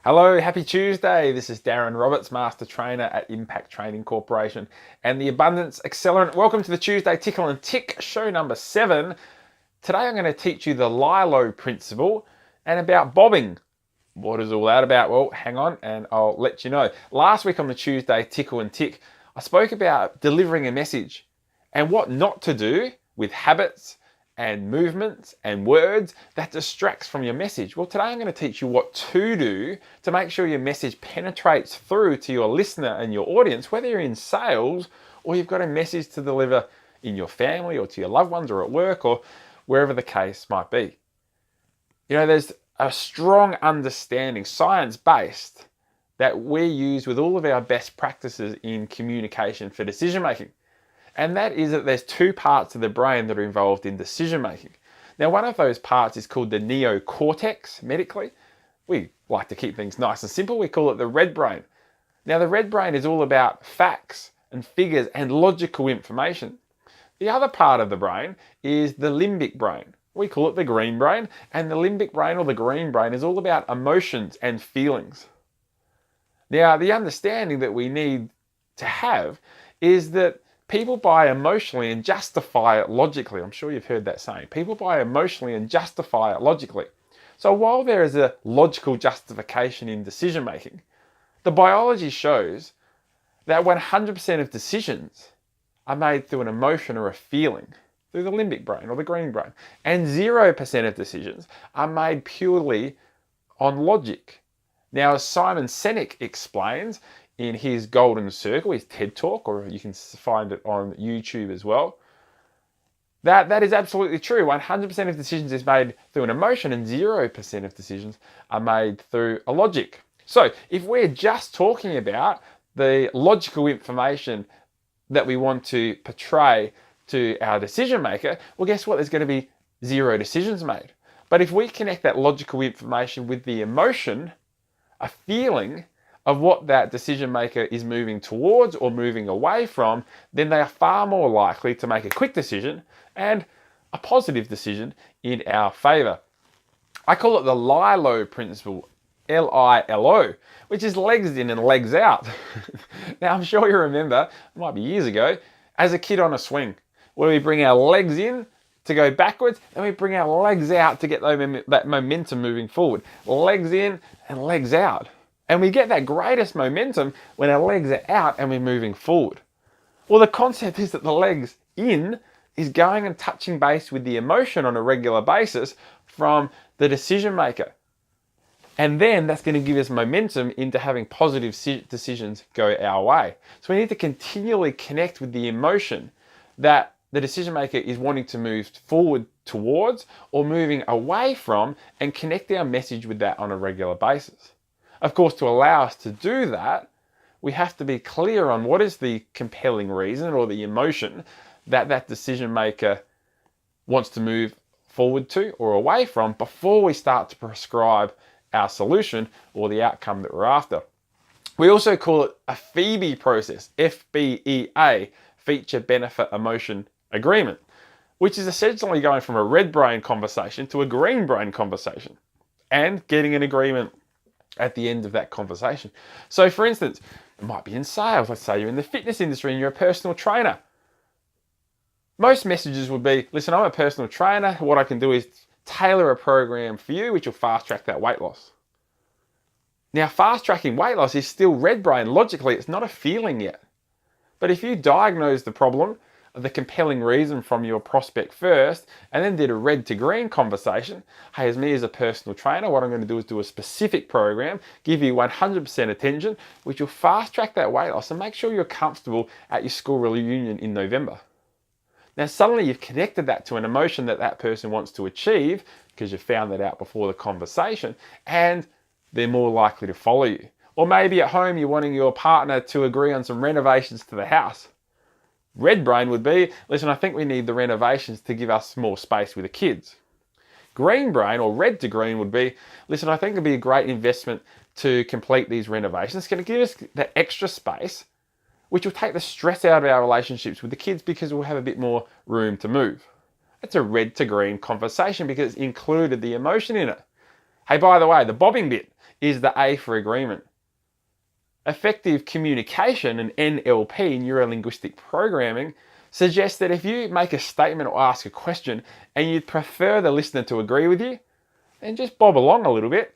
Hello, happy Tuesday. This is Darren Roberts, Master Trainer at Impact Training Corporation and the Abundance Accelerant. Welcome to the Tuesday Tickle and Tick, show number 7. Today I'm going to teach you the LILO Principle and about bobbing. What is all that about? Well, hang on and I'll let you know. Last week on the Tuesday Tickle and Tick, I spoke about delivering a message and what not to do with habits and movements and words that distracts from your message. Well, today I'm going to teach you what to do to make sure your message penetrates through to your listener and your audience, whether you're in sales or you've got a message to deliver in your family or to your loved ones or at work or wherever the case might be. You know, there's a strong understanding, science-based, that we use with all of our best practices in communication for decision making. And that is that there's 2 parts of the brain that are involved in decision making. Now, one of those parts is called the neocortex medically. We like to keep things nice and simple. We call it the red brain. Now, the red brain is all about facts and figures and logical information. The other part of the brain is the limbic brain. We call it the green brain. And the limbic brain or the green brain is all about emotions and feelings. Now, the understanding that we need to have is that people buy emotionally and justify it logically. I'm sure you've heard that saying. People buy emotionally and justify it logically. So while there is a logical justification in decision making, the biology shows that 100% of decisions are made through an emotion or a feeling, through the limbic brain or the green brain. And 0% of decisions are made purely on logic. Now, as Simon Sinek explains, in his Golden Circle, his TED Talk, or you can find it on YouTube as well. That is absolutely true. 100% of decisions is made through an emotion and 0% of decisions are made through a logic. So if we're just talking about the logical information that we want to portray to our decision maker, well, guess what? There's going to be 0 decisions made. But if we connect that logical information with the emotion, a feeling of what that decision maker is moving towards or moving away from, then they are far more likely to make a quick decision and a positive decision in our favor. I call it the LILO Principle, L-I-L-O, which is legs in and legs out. Now, I'm sure you remember, it might be years ago, as a kid on a swing, where we bring our legs in to go backwards, and we bring our legs out to get that momentum moving forward. Legs in and legs out. And we get that greatest momentum when our legs are out and we're moving forward. Well, the concept is that the legs in is going and touching base with the emotion on a regular basis from the decision maker. And then that's going to give us momentum into having positive decisions go our way. So we need to continually connect with the emotion that the decision maker is wanting to move forward towards or moving away from, and connect our message with that on a regular basis. Of course, to allow us to do that, we have to be clear on what is the compelling reason or the emotion that that decision maker wants to move forward to or away from before we start to prescribe our solution or the outcome that we're after. We also call it a FBEA process, F-B-E-A, feature, benefit, emotion, agreement, which is essentially going from a red brain conversation to a green brain conversation and getting an agreement at the end of that conversation. So for instance, it might be in sales. Let's say you're in the fitness industry and you're a personal trainer. Most messages would be, listen, I'm a personal trainer. What I can do is tailor a program for you, which will fast track that weight loss. Now, fast tracking weight loss is still red brain. Logically, it's not a feeling yet. But if you diagnose the problem, the compelling reason from your prospect first, and then did a red to green conversation, hey, as me as a personal trainer, what I'm going to do is do a specific program, give you 100% attention, which will fast track that weight loss and make sure you're comfortable at your school reunion in November. Now, suddenly you've connected that to an emotion that that person wants to achieve because you found that out before the conversation, and they're more likely to follow you. Or maybe at home, you're wanting your partner to agree on some renovations to the house. Red brain would be, listen, I think we need the renovations to give us more space with the kids. Green brain, or red to green, would be, listen, I think it'd be a great investment to complete these renovations. It's going to give us that extra space, which will take the stress out of our relationships with the kids because we'll have a bit more room to move. It's a red to green conversation because it's included the emotion in it. Hey, by the way, the bobbing bit is the A for agreement. Effective communication, and NLP, neuro-linguistic programming, suggests that if you make a statement or ask a question and you'd prefer the listener to agree with you, then just bob along a little bit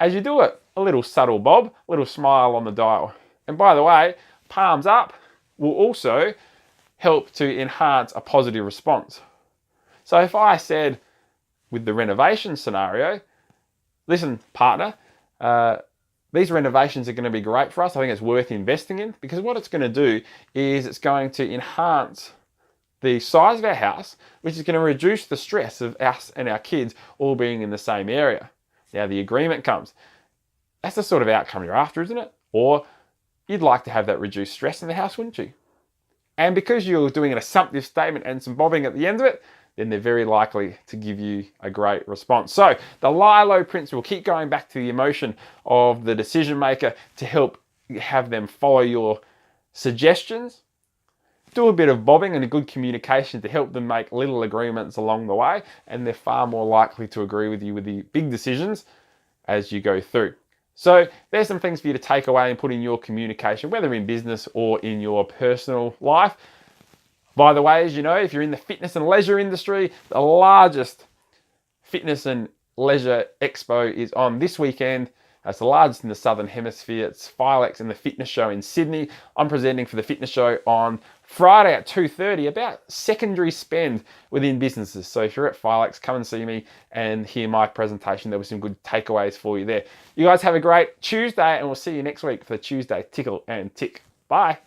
as you do it. A little subtle bob, a little smile on the dial. And by the way, palms up will also help to enhance a positive response. So if I said with the renovation scenario, listen, partner, these renovations are going to be great for us. I think it's worth investing in, because what it's going to do is it's going to enhance the size of our house, which is going to reduce the stress of us and our kids all being in the same area. Now the agreement comes. That's the sort of outcome you're after, isn't it? Or you'd like to have that reduced stress in the house, wouldn't you? And because you're doing an assumptive statement and some bobbing at the end of it, then they're very likely to give you a great response. So the LILO principle, keep going back to the emotion of the decision maker to help have them follow your suggestions. Do a bit of bobbing and a good communication to help them make little agreements along the way, and they're far more likely to agree with you with the big decisions as you go through. So there's some things for you to take away and put in your communication, whether in business or in your personal life. By the way, as you know, if you're in the fitness and leisure industry, the largest fitness and leisure expo is on this weekend. It's the largest in the Southern Hemisphere. It's Philex and the Fitness Show in Sydney. I'm presenting for the Fitness Show on Friday at 2:30 about secondary spend within businesses. So if you're at Philex, come and see me and hear my presentation. There were some good takeaways for you there. You guys have a great Tuesday, and we'll see you next week for Tuesday Tickle and Tick. Bye.